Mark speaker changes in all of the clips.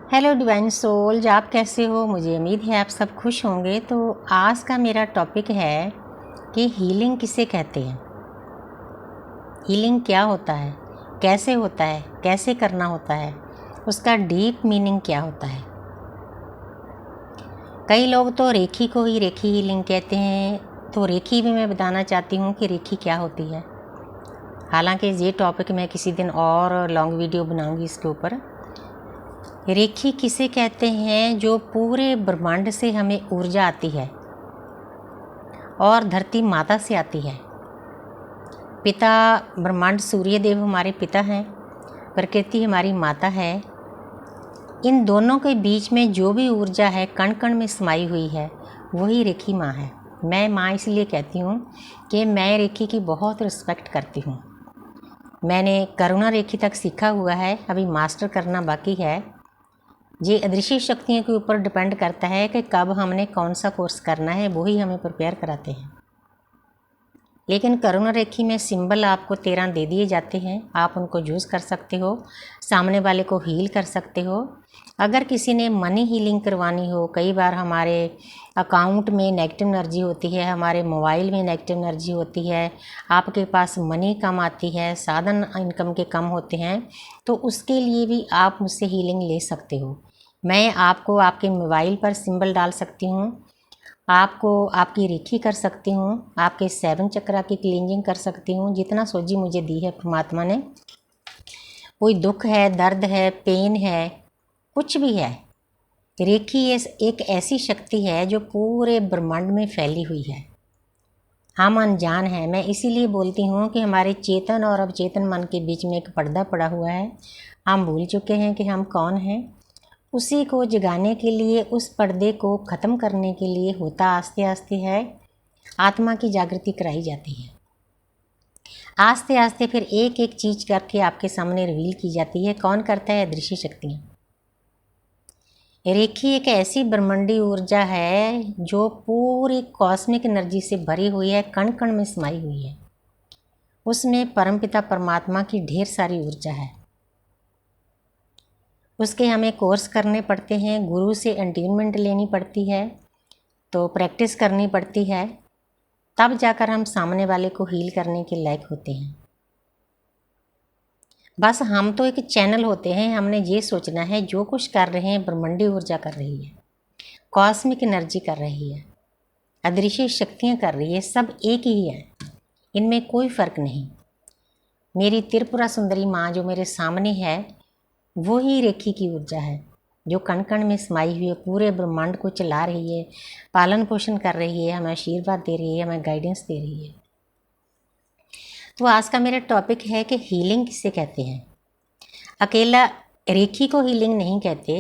Speaker 1: Hello divine souls, आप कैसे हो? मुझे उम्मीद है आप सब खुश होंगे। तो आज का मेरा टॉपिक है कि हीलिंग किसे कहते हैं, हीलिंग क्या होता है, कैसे होता है, कैसे करना होता है, उसका डीप मीनिंग क्या होता है। कई लोग तो रेखी को ही रेखी हीलिंग कहते हैं, तो रेखी भी मैं बताना चाहती हूँ कि रेखी क्या होती है। हालांकि ये टॉपिक मैं किसी दिन और लॉन्ग वीडियो बनाऊँगी इसके ऊपर। रेखी किसे कहते हैं? जो पूरे ब्रह्मांड से हमें ऊर्जा आती है और धरती माता से आती है। पिता ब्रह्मांड सूर्य देव हमारे पिता हैं, प्रकृति हमारी माता है। इन दोनों के बीच में जो भी ऊर्जा है कण कण में समाई हुई है, वही रेखी माँ है। मैं माँ इसलिए कहती हूँ कि मैं रेखी की बहुत रिस्पेक्ट करती हूँ। मैंने करुणा रेखी तक सीखा हुआ है, अभी मास्टर करना बाकी है। ये अदृश्य शक्तियों के ऊपर डिपेंड करता है कि कब हमने कौन सा कोर्स करना है, वही हमें प्रिपेयर कराते हैं। लेकिन करुणा रेखी में सिंबल आपको 13 दे दिए जाते हैं, आप उनको यूज़ कर सकते हो, सामने वाले को हील कर सकते हो। अगर किसी ने मनी हीलिंग करवानी हो, कई बार हमारे अकाउंट में नेगेटिव एनर्जी होती है, हमारे मोबाइल में नेगेटिव एनर्जी होती है, आपके पास मनी कम आती है, साधन इनकम के कम होते हैं, तो उसके लिए भी आप मुझसे हीलिंग ले सकते हो। मैं आपको आपके मोबाइल पर सिंबल डाल सकती हूँ, आपको आपकी रेखी कर सकती हूँ, आपके 7 चक्रा की क्लींजिंग कर सकती हूँ। जितना सोजी मुझे दी है परमात्मा ने, कोई दुख है, दर्द है, पेन है, कुछ भी है, रेखी एक ऐसी शक्ति है जो पूरे ब्रह्मांड में फैली हुई है। हम अनजान हैं। मैं इसीलिए बोलती हूँ कि हमारे चेतन और अवचेतन मन के बीच में एक पर्दा पड़ा हुआ है। हम भूल चुके हैं कि हम कौन हैं। उसी को जगाने के लिए, उस पर्दे को ख़त्म करने के लिए होता आस्ते आस्ते है, आत्मा की जागृति कराई जाती है। आस्ते आस्ते फिर एक एक चीज़ करके आपके सामने रिवील की जाती है। कौन करता है? दृश्य शक्तियाँ। रेखी एक ऐसी ब्रह्मांडी ऊर्जा है जो पूरी कॉस्मिक एनर्जी से भरी हुई है, कण कण में समाई हुई है। उसमें परमपिता परमात्मा की ढेर सारी ऊर्जा है। उसके हमें कोर्स करने पड़ते हैं, गुरु से एंट्यूनमेंट लेनी पड़ती है, तो प्रैक्टिस करनी पड़ती है, तब जाकर हम सामने वाले को हील करने के लायक होते हैं। बस हम तो एक चैनल होते हैं। हमने ये सोचना है जो कुछ कर रहे हैं ब्रह्मांडी ऊर्जा कर रही है, कॉस्मिक एनर्जी कर रही है, अदृश्य शक्तियाँ कर रही है, सब एक ही है, इनमें कोई फ़र्क नहीं। मेरी त्रिपुरा सुंदरी माँ जो मेरे सामने है, वो ही रेखी की ऊर्जा है जो कण कण में समाई हुई है, पूरे ब्रह्मांड को चला रही है, पालन पोषण कर रही है, हमें आशीर्वाद दे रही है, हमें गाइडेंस दे रही है। तो आज का मेरा टॉपिक है कि हीलिंग किसे कहते हैं। अकेला रेखी को हीलिंग नहीं कहते।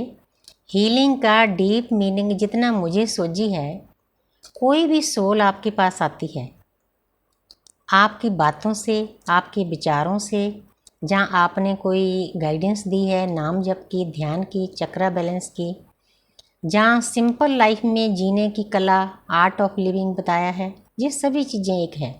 Speaker 1: हीलिंग का डीप मीनिंग जितना मुझे सोझी है, कोई भी सोल आपके पास आती है, आपकी बातों से, आपके विचारों से, जहाँ आपने कोई गाइडेंस दी है, नाम जप की, ध्यान की, चक्रा बैलेंस की, जहाँ सिंपल लाइफ में जीने की कला, आर्ट ऑफ लिविंग बताया है, ये सभी चीज़ें एक है।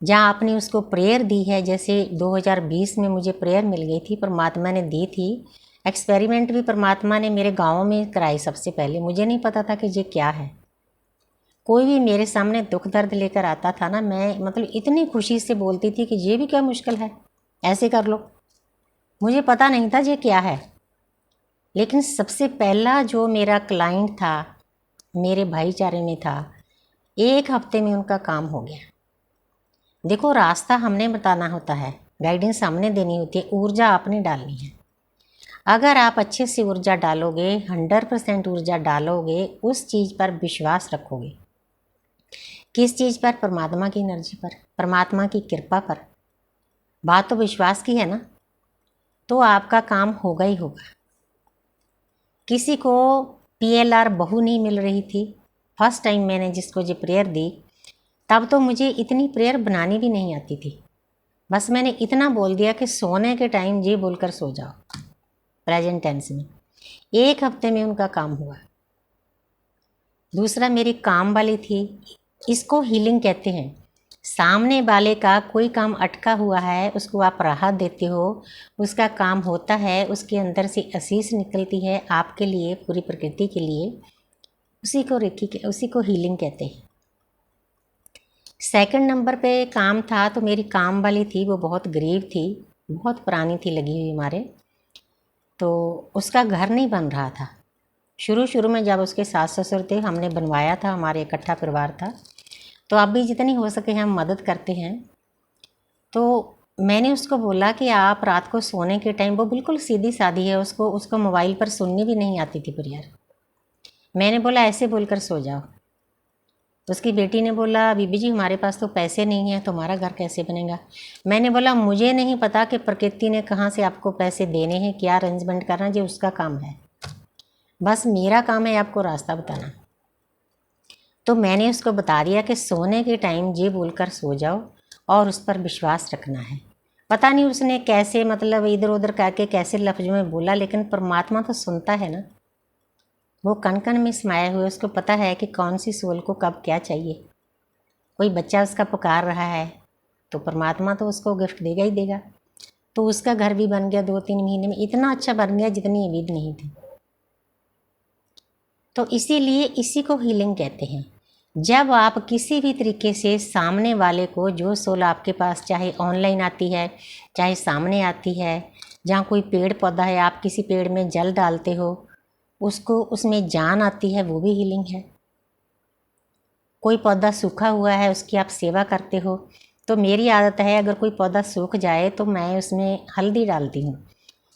Speaker 1: जहाँ आपने उसको प्रेयर दी है, जैसे 2020 में मुझे प्रेयर मिल गई थी, परमात्मा ने दी थी। एक्सपेरिमेंट भी परमात्मा ने मेरे गाँव में कराई सबसे पहले। मुझे नहीं पता था कि ये क्या है। कोई भी मेरे सामने दुख दर्द लेकर आता था ना, मैं मतलब इतनी खुशी से बोलती थी कि ये भी क्या मुश्किल है, ऐसे कर लो। मुझे पता नहीं था ये क्या है। लेकिन सबसे पहला जो मेरा क्लाइंट था, मेरे भाईचारे में था, 1 हफ्ते में उनका काम हो गया। देखो, रास्ता हमने बताना होता है, गाइडेंस हमने देनी होती है, ऊर्जा आपने डालनी है। अगर आप अच्छे से ऊर्जा डालोगे, 100% ऊर्जा डालोगे, उस चीज़ पर विश्वास रखोगे। किस चीज़ पर? परमात्मा की एनर्जी पर, परमात्मा की कृपा पर। बात तो विश्वास की है ना, तो आपका काम होगा ही होगा। किसी को PLR बहू नहीं मिल रही थी। फर्स्ट टाइम मैंने जिसको ये प्रेयर दी, तब तो मुझे इतनी प्रेयर बनानी भी नहीं आती थी। बस मैंने इतना बोल दिया कि सोने के टाइम ये बोलकर सो जाओ, प्रेजेंट टेंस में। 1 हफ्ते में उनका काम हुआ। दूसरा मेरी काम वाली थी, इसको हीलिंग कहते हैं। सामने वाले का कोई काम अटका हुआ है, उसको आप राहत देते हो, उसका काम होता है, उसके अंदर से आशीष निकलती है आपके लिए, पूरी प्रकृति के लिए, उसी को हीलिंग कहते हैं। सेकंड नंबर पे काम था, तो मेरी काम वाली थी, वो बहुत गरीब थी, बहुत पुरानी थी लगी हुई हमारे, तो उसका घर नहीं बन रहा था। शुरू में जब उसके सास ससुर थे, हमने बनवाया था, हमारे इकट्ठा परिवार था, तो अब भी जितनी हो सके हम मदद करते हैं। तो मैंने उसको बोला कि आप रात को सोने के टाइम, वो बिल्कुल सीधी सादी है, उसको मोबाइल पर सुननी भी नहीं आती थी पर यार, मैंने बोला ऐसे बोलकर सो जाओ। उसकी बेटी ने बोला बीबी जी हमारे पास तो पैसे नहीं हैं, तुम्हारा घर कैसे बनेगा। मैंने बोला मुझे नहीं पता कि प्रकृति ने कहाँ से आपको पैसे देने हैं, क्या अरेंजमेंट करना, ये उसका काम है, बस मेरा काम है आपको रास्ता बताना। तो मैंने उसको बता दिया कि सोने के टाइम ये बोलकर सो जाओ और उस पर विश्वास रखना है। पता नहीं उसने कैसे, मतलब इधर उधर करके कैसे लफ्ज़ में बोला, लेकिन परमात्मा तो सुनता है ना, वो कण कण में समाया हुआ, उसको पता है कि कौन सी सोल को कब क्या चाहिए। कोई बच्चा उसका पुकार रहा है तो परमात्मा तो उसको गिफ्ट देगा ही देगा। तो उसका घर भी बन गया 2-3 महीने में, इतना अच्छा बन गया जितनी उम्मीद नहीं थी। तो इसीलिए इसी को हीलिंग कहते हैं। जब आप किसी भी तरीके से सामने वाले को, जो सोल आपके पास चाहे ऑनलाइन आती है चाहे सामने आती है, जहाँ कोई पेड़ पौधा है, आप किसी पेड़ में जल डालते हो, उसको उसमें जान आती है, वो भी हीलिंग है। कोई पौधा सूखा हुआ है, उसकी आप सेवा करते हो, तो मेरी आदत है अगर कोई पौधा सूख जाए तो मैं उसमें हल्दी डालती हूँ।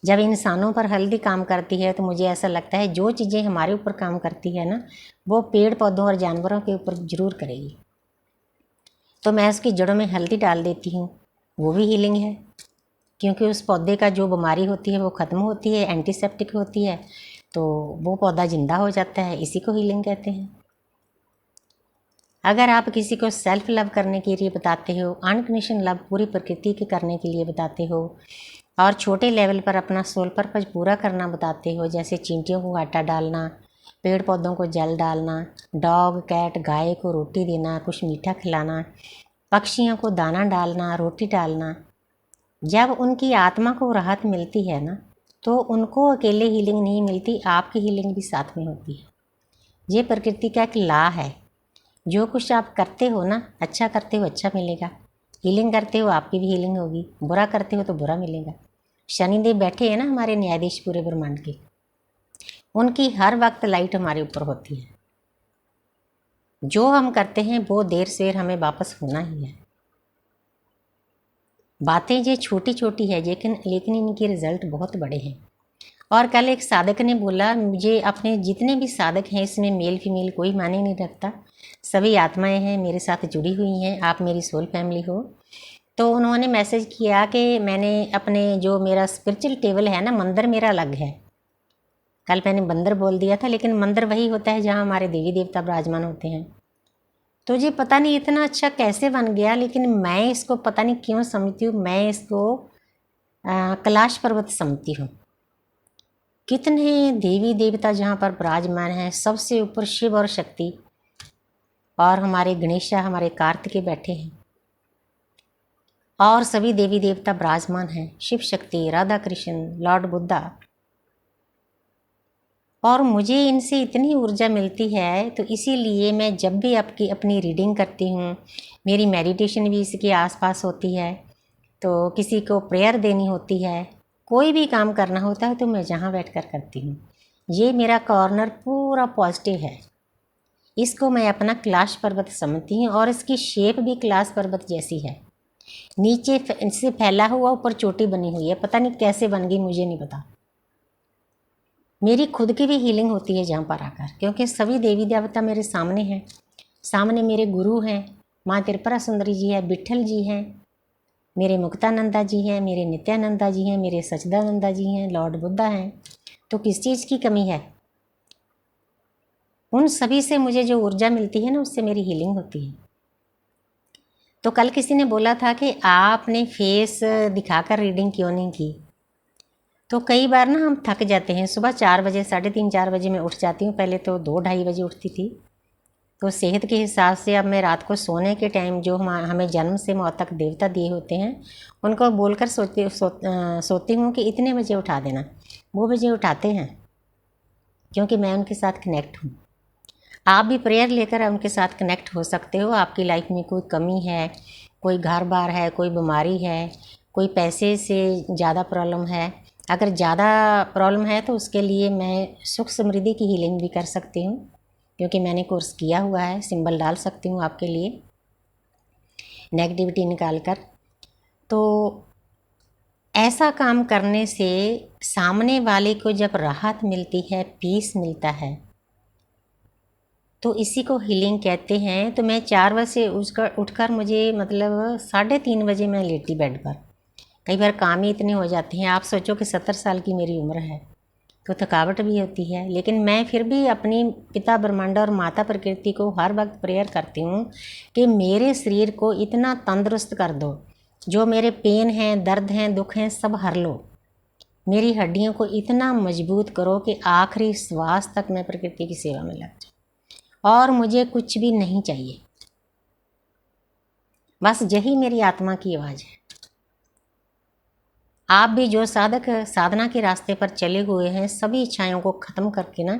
Speaker 1: जब इंसानों पर हल्दी काम करती है तो मुझे ऐसा लगता है जो चीज़ें हमारे ऊपर काम करती है ना, वो पेड़ पौधों और जानवरों के ऊपर ज़रूर करेगी। तो मैं उसकी जड़ों में हल्दी डाल देती हूँ, वो भी हीलिंग है, क्योंकि उस पौधे का जो बीमारी होती है वो ख़त्म होती है, एंटीसेप्टिक होती है, तो वो पौधा जिंदा हो जाता है, इसी को हीलिंग कहते हैं। अगर आप किसी को सेल्फ लव करने के लिए बताते हो, अनकंडीशनल लव पूरी प्रकृति के करने के लिए बताते हो, और छोटे लेवल पर अपना सोल पर्पज पूरा करना बताते हो, जैसे चींटियों को आटा डालना, पेड़ पौधों को जल डालना, डॉग कैट गाय को रोटी देना, कुछ मीठा खिलाना, पक्षियों को दाना डालना, रोटी डालना, जब उनकी आत्मा को राहत मिलती है ना, तो उनको अकेले हीलिंग नहीं मिलती, आपकी हीलिंग भी साथ में होती है। ये प्रकृति का एक लॉ है, जो कुछ आप करते हो ना, अच्छा करते हो अच्छा मिलेगा, हीलिंग करते हो आपकी भी हीलिंग होगी, बुरा करते हो तो बुरा मिलेगा। शनिदेव बैठे हैं ना हमारे न्यायाधीश पूरे ब्रह्मांड के, उनकी हर वक्त लाइट हमारे ऊपर होती है। जो हम करते हैं वो देर सवेर हमें वापस होना ही है। बातें ये छोटी छोटी है, लेकिन इनके रिजल्ट बहुत बड़े हैं। और कल एक साधक ने बोला, मुझे अपने जितने भी साधक हैं इसमें मेल फीमेल कोई मायने नहीं रखता, सभी आत्माएं हैं, मेरे साथ जुड़ी हुई हैं, आप मेरी सोल फैमिली हो। तो उन्होंने मैसेज किया कि मैंने अपने जो मेरा स्पिरिचुअल टेबल है ना, मंदिर मेरा अलग है। कल मैंने मंदिर बोल दिया था, लेकिन मंदिर वही होता है जहाँ हमारे देवी देवता विराजमान होते हैं। तो जी पता नहीं इतना अच्छा कैसे बन गया, लेकिन मैं इसको पता नहीं क्यों समझती हूँ, मैं इसको कैलाश पर्वत समझती हूँ। कितने देवी देवता जहाँ पर विराजमान हैं, सबसे ऊपर शिव और शक्ति, और हमारे गणेशा, हमारे कार्तिकेय बैठे हैं, और सभी देवी देवता विराजमान हैं, शिव शक्ति, राधा कृष्ण, लॉर्ड बुद्धा। और मुझे इनसे इतनी ऊर्जा मिलती है, तो इसीलिए मैं जब भी अपनी रीडिंग करती हूँ, मेरी मेडिटेशन भी इसके आसपास होती है, तो किसी को प्रेयर देनी होती है, कोई भी काम करना होता है, तो मैं जहाँ बैठकर करती हूँ। ये मेरा कॉर्नर पूरा पॉजिटिव है, इसको मैं अपना कैलाश पर्वत समझती हूँ, और इसकी शेप भी कैलाश पर्वत जैसी है, नीचे से फैला हुआ, ऊपर चोटी बनी हुई है, पता नहीं कैसे बन गई, मुझे नहीं पता। मेरी खुद की भी हीलिंग होती है जहाँ पर आकर, क्योंकि सभी देवी देवता मेरे सामने हैं, सामने मेरे गुरु हैं, माँ त्रिपुरा सुंदरी जी है, विठल जी हैं, मेरे मुक्तानंदा जी हैं, मेरे नित्यानंदा जी हैं, मेरे सच्चिदानंदा जी हैं, लॉर्ड बुद्धा हैं। तो किस चीज़ की कमी है? उन सभी से मुझे जो ऊर्जा मिलती है ना, उससे मेरी हीलिंग होती है। तो कल किसी ने बोला था कि आपने फेस दिखाकर रीडिंग क्यों नहीं की। तो कई बार ना हम थक जाते हैं, सुबह 4 बजे, 3:30 4 बजे मैं उठ जाती हूँ, पहले तो 2-2:30 बजे उठती थी, तो सेहत के हिसाब से अब मैं रात को सोने के टाइम जो हमें जन्म से मौत तक देवता दिए होते हैं उनको बोलकर सोती हूँ कि इतने बजे उठा देना। वो बजे उठाते हैं क्योंकि मैं उनके साथ कनेक्ट हूँ। आप भी प्रेयर लेकर उनके साथ कनेक्ट हो सकते हो। आपकी लाइफ में कोई कमी है, कोई घर बार है, कोई बीमारी है, कोई पैसे से ज़्यादा प्रॉब्लम है। अगर ज़्यादा प्रॉब्लम है तो उसके लिए मैं सुख समृद्धि की हीलिंग भी कर सकती हूँ, क्योंकि मैंने कोर्स किया हुआ है। सिंबल डाल सकती हूँ आपके लिए नेगेटिविटी निकाल कर। तो ऐसा काम करने से सामने वाले को जब राहत मिलती है, पीस मिलता है, तो इसी को हीलिंग कहते हैं। तो मैं 4 बजे उठकर मुझे मतलब 3:30 बजे मैं लेटी बेड पर। कई बार काम ही इतने हो जाते हैं। आप सोचो कि 70 साल की मेरी उम्र है तो थकावट भी होती है, लेकिन मैं फिर भी अपनी पिता ब्रह्मांड और माता प्रकृति को हर वक्त प्रेयर करती हूँ कि मेरे शरीर को इतना तंदुरुस्त कर दो, जो मेरे पेन हैं, दर्द हैं, दुख हैं, सब हर लो। मेरी हड्डियों को इतना मजबूत करो कि आखिरी श्वास तक मैं प्रकृति की सेवा में लग जाऊँ और मुझे कुछ भी नहीं चाहिए। बस यही मेरी आत्मा की आवाज़ है। आप भी जो साधना के रास्ते पर चले हुए हैं, सभी इच्छाओं को ख़त्म करके ना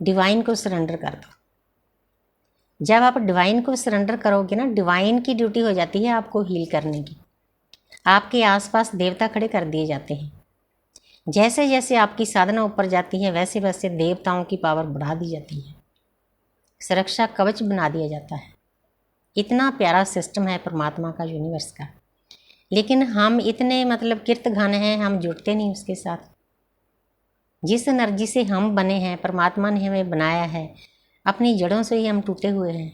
Speaker 1: डिवाइन को सरेंडर कर दो। जब आप डिवाइन को सरेंडर करोगे ना, डिवाइन की ड्यूटी हो जाती है आपको हील करने की। आपके आसपास देवता खड़े कर दिए जाते हैं। जैसे जैसे आपकी साधना ऊपर जाती है, वैसे वैसे देवताओं की पावर बढ़ा दी जाती है, सुरक्षा कवच बना दिया जाता है। इतना प्यारा सिस्टम है परमात्मा का, यूनिवर्स का। लेकिन हम इतने कीर्तघन हैं, हम जुड़ते नहीं उसके साथ। जिस एनर्जी से हम बने हैं, परमात्मा ने हमें बनाया है, अपनी जड़ों से ही हम टूटे हुए हैं,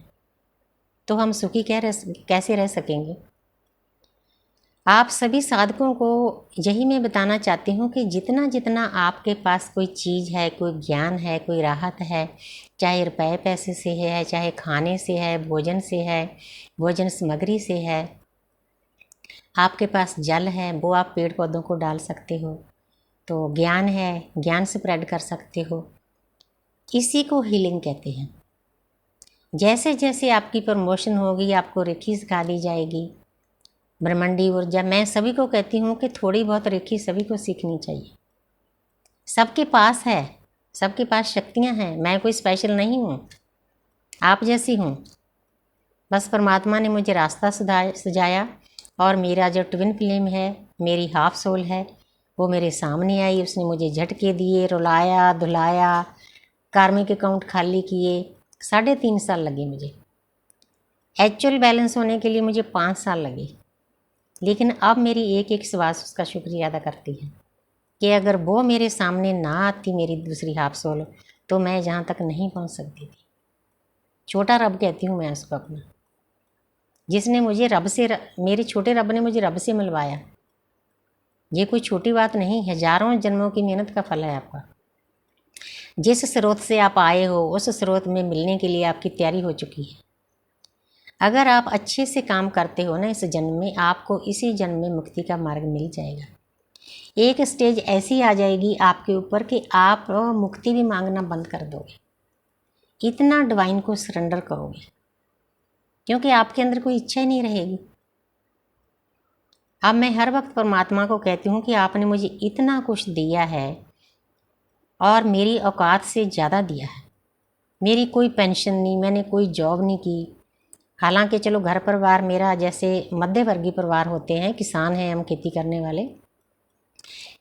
Speaker 1: तो हम सुखी कैसे रह सकेंगे। आप सभी साधकों को यही मैं बताना चाहती हूँ कि जितना जितना आपके पास कोई चीज़ है, कोई ज्ञान है, कोई राहत है, चाहे रुपए पैसे से है, चाहे खाने से है, भोजन से है, भोजन सामग्री से है, आपके पास जल है, वो आप पेड़ पौधों को डाल सकते हो। तो ज्ञान है, ज्ञान स्प्रेड कर सकते हो। इसी को हीलिंग कहते हैं। जैसे जैसे आपकी प्रमोशन होगी, आपको रेखी सिखा दी जाएगी, ब्रह्मांडी ऊर्जा। मैं सभी को कहती हूँ कि थोड़ी बहुत रेखी सभी को सीखनी चाहिए। सबके पास है, सबके पास शक्तियाँ हैं। मैं कोई स्पेशल नहीं हूँ, आप जैसी हूँ। बस परमात्मा ने मुझे रास्ता सजाया और मेरा जो ट्विन फ्लेम है, मेरी हाफ सोल है, वो मेरे सामने आई। उसने मुझे झटके दिए, रुलाया, धुलाया, कार्मिक अकाउंट खाली किए। 3.5 साल लगे मुझे। एक्चुअल बैलेंस होने के लिए मुझे 5 साल लगे। लेकिन अब मेरी एक एक श्वास उसका शुक्रिया अदा करती है कि अगर वो मेरे सामने ना आती, मेरी दूसरी हाफ सोल, तो मैं जहाँ तक नहीं पहुँच सकती थी। छोटा रब कहती हूँ मैं उसको अपना, जिसने मुझे मेरे छोटे रब ने मुझे रब से मिलवाया। ये कोई छोटी बात नहीं, हजारों जन्मों की मेहनत का फल है आपका। जिस स्रोत से आप आए हो, उस स्रोत में मिलने के लिए आपकी तैयारी हो चुकी है। अगर आप अच्छे से काम करते हो ना इस जन्म में, आपको इसी जन्म में मुक्ति का मार्ग मिल जाएगा। एक स्टेज ऐसी आ जाएगी आपके ऊपर कि आप मुक्ति भी मांगना बंद कर दोगे। इतना डिवाइन को सरेंडर करोगे, क्योंकि आपके अंदर कोई इच्छा ही नहीं रहेगी। अब मैं हर वक्त परमात्मा को कहती हूँ कि आपने मुझे इतना कुछ दिया है और मेरी औकात से ज़्यादा दिया है। मेरी कोई पेंशन नहीं, मैंने कोई जॉब नहीं की। हालांकि चलो घर परिवार मेरा जैसे मध्यवर्गीय परिवार होते हैं, किसान हैं हम, खेती करने वाले,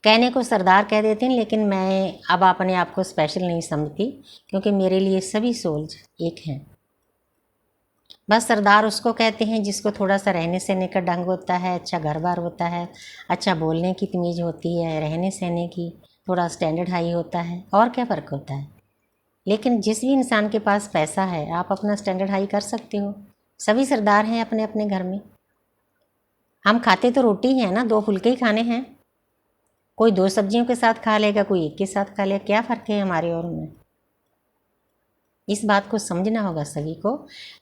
Speaker 1: कहने को सरदार कह देते हैं, लेकिन मैं अब अपने आप को स्पेशल नहीं समझती, क्योंकि मेरे लिए सभी सोल्स एक हैं। बस सरदार उसको कहते हैं जिसको थोड़ा सा रहने सहने का ढंग होता है, अच्छा घर बार होता है, अच्छा बोलने की तमीज़ होती है, रहने सहने की थोड़ा स्टैंडर्ड हाई होता है, और क्या फ़र्क होता है। लेकिन जिस भी इंसान के पास पैसा है, आप अपना स्टैंडर्ड हाई कर सकते हो। सभी सरदार हैं अपने अपने घर में। हम खाते तो रोटी हैं ना, 2 फुलके ही खाने हैं। कोई 2 सब्जियों के साथ खा लेगा, कोई एक के साथ खा लेगा। क्या फ़र्क है हमारे और उनमें? इस बात को समझना होगा सभी को।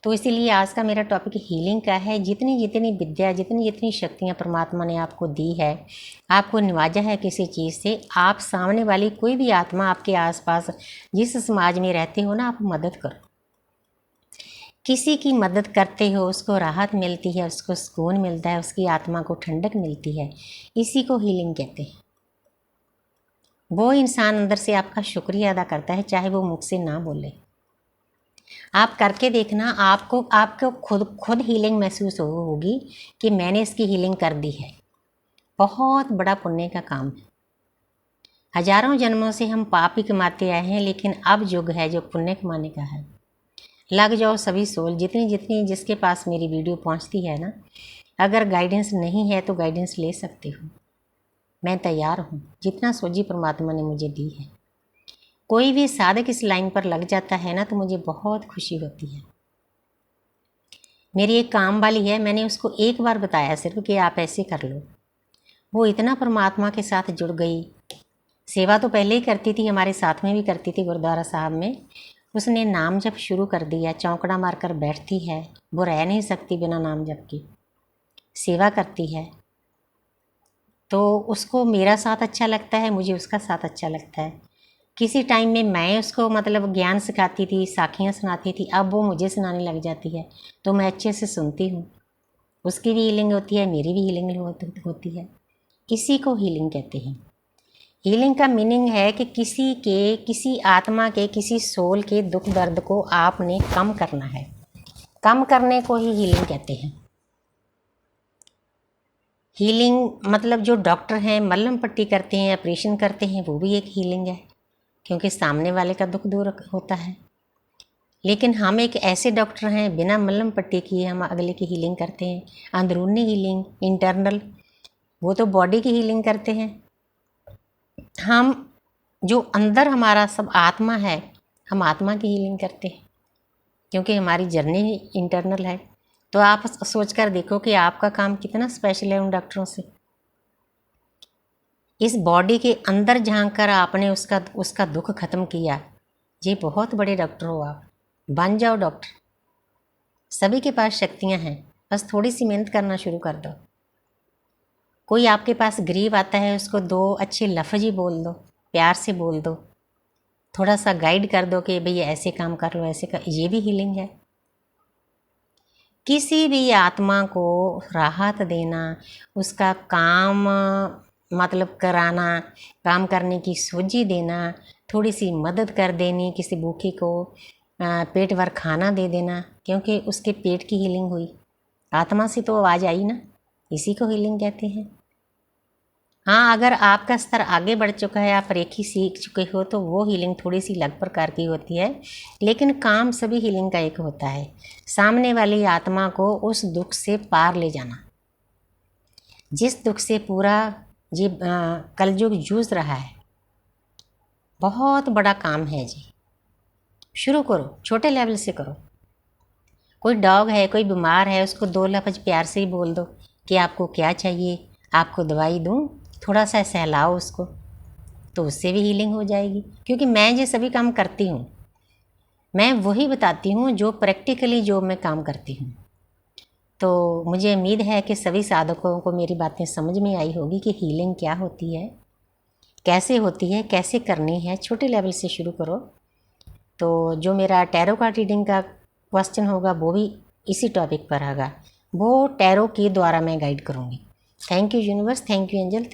Speaker 1: तो इसीलिए आज का मेरा टॉपिक हीलिंग का है। जितनी जितनी विद्या, जितनी जितनी शक्तियाँ परमात्मा ने आपको दी है, आपको नवाजा है किसी चीज़ से, आप सामने वाली कोई भी आत्मा आपके आसपास जिस समाज में रहते हो ना, आप मदद करो। किसी की मदद करते हो, उसको राहत मिलती है, उसको सुकून मिलता है, उसकी आत्मा को ठंडक मिलती है, इसी को हीलिंग कहते हैं। वो इंसान अंदर से आपका शुक्रिया अदा करता है, चाहे वो मुख से ना बोले। आप करके देखना, आपको खुद हीलिंग महसूस होगी कि मैंने इसकी हीलिंग कर दी है। बहुत बड़ा पुण्य का काम है। हजारों जन्मों से हम पाप ही कमाते आए हैं, लेकिन अब युग है जो पुण्य कमाने का है। लग जाओ सभी सोल, जितनी जितनी जिसके पास मेरी वीडियो पहुंचती है ना, अगर गाइडेंस नहीं है तो गाइडेंस ले सकते हो। मैं तैयार हूँ, जितना सोची परमात्मा ने मुझे दी है। कोई भी साधक इस लाइन पर लग जाता है ना तो मुझे बहुत खुशी होती है। मेरी एक काम वाली है, मैंने उसको एक बार बताया सिर्फ कि आप ऐसे कर लो। वो इतना परमात्मा के साथ जुड़ गई। सेवा तो पहले ही करती थी, हमारे साथ में भी करती थी गुरुद्वारा साहब में। उसने नाम जप शुरू कर दिया, चौंकड़ा मारकर बैठती है, वो रह नहीं सकती बिना नाम जप की। सेवा करती है तो उसको मेरा साथ अच्छा लगता है, मुझे उसका साथ अच्छा लगता है। किसी टाइम में मैं उसको मतलब ज्ञान सिखाती थी, साखियाँ सुनाती थी, अब वो मुझे सुनाने लग जाती है तो मैं अच्छे से सुनती हूँ। उसकी भी हीलिंग होती है, मेरी भी हीलिंग होती है। इसी को हीलिंग कहते हैं। हीलिंग का मीनिंग है कि किसी आत्मा के, किसी सोल के दुख दर्द को आपने कम करना है। कम करने को ही हीलिंग कहते हैं। हीलिंग मतलब जो डॉक्टर हैं मल्लम पट्टी करते हैं, ऑपरेशन करते हैं, वो भी एक हीलिंग है, क्योंकि सामने वाले का दुख दूर होता है। लेकिन हम एक ऐसे डॉक्टर हैं, बिना मल्लम पट्टी किए हम अगले की हीलिंग करते हैं। अंदरूनी हीलिंग, इंटरनल, वो तो बॉडी की हीलिंग करते हैं। हम जो अंदर हमारा सब आत्मा है, हम आत्मा की हीलिंग करते हैं, क्योंकि हमारी जर्नी इंटरनल है। तो आप सोच कर देखो कि आपका काम कितना स्पेशल है उन डॉक्टरों से। इस बॉडी के अंदर झांक कर आपने उसका दुख खत्म किया। ये बहुत बड़े डॉक्टर हो आप, बन जाओ डॉक्टर। सभी के पास शक्तियां हैं, बस थोड़ी सी मेहनत करना शुरू कर दो। कोई आपके पास गरीब आता है, उसको 2 अच्छे लफ्ज़ ही बोल दो, प्यार से बोल दो, थोड़ा सा गाइड कर दो कि भई ऐसे काम कर लो, ऐसे कर, ये भी हीलिंग है। किसी भी आत्मा को राहत देना, उसका काम मतलब कराना, काम करने की सूझी देना, थोड़ी सी मदद कर देनी, किसी भूखे को पेट भर खाना दे देना, क्योंकि उसके पेट की हीलिंग हुई। आत्मा से तो आवाज़ आई ना, इसी को हीलिंग कहते हैं। हाँ, अगर आपका स्तर आगे बढ़ चुका है, आप रेखी सीख चुके हो, तो वो हीलिंग थोड़ी सी अलग प्रकार की होती है, लेकिन काम सभी हीलिंग का एक होता है। सामने वाली आत्मा को उस दुख से पार ले जाना, जिस दुख से पूरा जी कलयुग जूझ रहा है। बहुत बड़ा काम है जी। शुरू करो, छोटे लेवल से करो। कोई डॉग है, कोई बीमार है, उसको 2 लफ्ज़ प्यार से ही बोल दो कि आपको क्या चाहिए, आपको दवाई दूँ, थोड़ा सा सहलाओ उसको, तो उससे भी हीलिंग हो जाएगी। क्योंकि मैं ये सभी काम करती हूँ, मैं वही बताती हूँ जो प्रैक्टिकली जो मैं काम करती हूँ। तो मुझे उम्मीद है कि सभी साधकों को मेरी बातें समझ में आई होगी कि हीलिंग क्या होती है, कैसे होती है, कैसे करनी है। छोटे लेवल से शुरू करो। तो जो मेरा टैरो कार्ड रीडिंग का क्वेश्चन होगा वो भी इसी टॉपिक पर होगा, वो टैरो के द्वारा मैं गाइड करूँगी। Thank you universe, thank you angel.